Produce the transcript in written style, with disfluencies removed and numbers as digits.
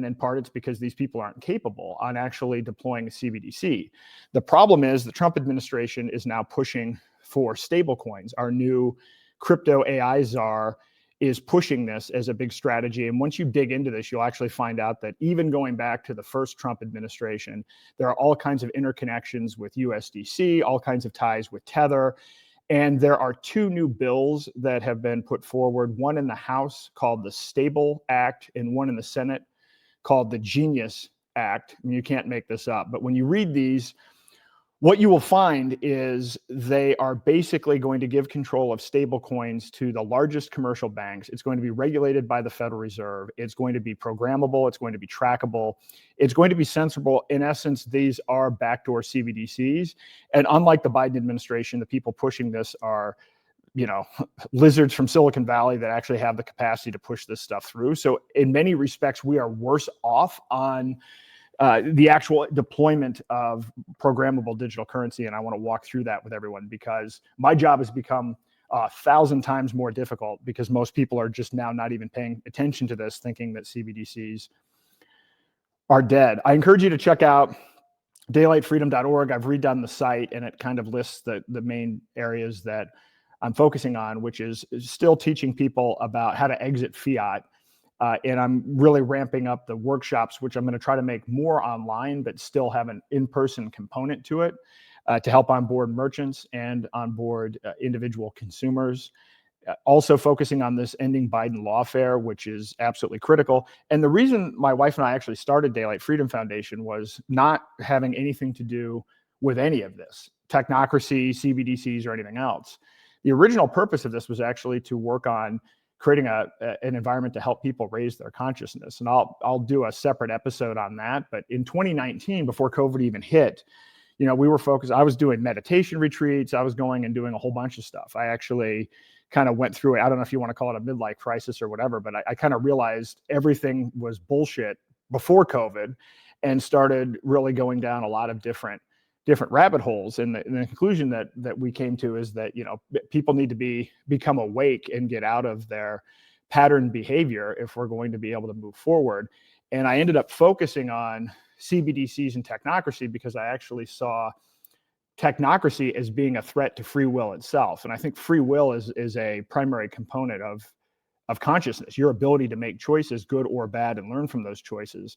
And in part, it's because these people aren't capable on actually deploying a CBDC. The problem is the Trump administration is now pushing for stablecoins. Our new crypto AI czar is pushing this as a big strategy. And once you dig into this, you'll actually find out that even going back to the first Trump administration, there are all kinds of interconnections with USDC, all kinds of ties with Tether. And there are two new bills that have been put forward, one in the House called the Stable Act and one in the Senate called the Genius Act. I mean, you can't make this up. But when you read these, what you will find is they are basically going to give control of stablecoins to the largest commercial banks. It's going to be regulated by the Federal Reserve. It's going to be programmable. It's going to be trackable. It's going to be censorable. In essence, these are backdoor CBDCs. And unlike the Biden administration, the people pushing this are, lizards from Silicon Valley that actually have the capacity to push this stuff through. So in many respects, we are worse off on the actual deployment of programmable digital currency. And I want to walk through that with everyone because my job has become 1,000 times more difficult because most people are just now not even paying attention to this, thinking that CBDCs are dead. I encourage you to check out daylightfreedom.org. I've redone the site and it kind of lists the main areas that I'm focusing on, which is still teaching people about how to exit fiat. And I'm really ramping up the workshops, which I'm going to try to make more online, but still have an in-person component to it to help onboard merchants and onboard individual consumers. Also focusing on this ending Biden lawfare, which is absolutely critical. And the reason my wife and I actually started Daylight Freedom Foundation was not having anything to do with any of this, technocracy, CBDCs, or anything else. The original purpose of this was actually to work on creating an environment to help people raise their consciousness. And I'll do a separate episode on that. But in 2019, before COVID even hit, we were focused. I was doing meditation retreats. I was going and doing a whole bunch of stuff. I actually kind of went through it. I don't know if you want to call it a midlife crisis or whatever, but I kind of realized everything was bullshit before COVID and started really going down a lot of different rabbit holes. And the conclusion that we came to is that, people need to become awake and get out of their pattern behavior if we're going to be able to move forward. And I ended up focusing on CBDCs and technocracy because I actually saw technocracy as being a threat to free will itself. And I think free will is a primary component of consciousness, your ability to make choices, good or bad, and learn from those choices.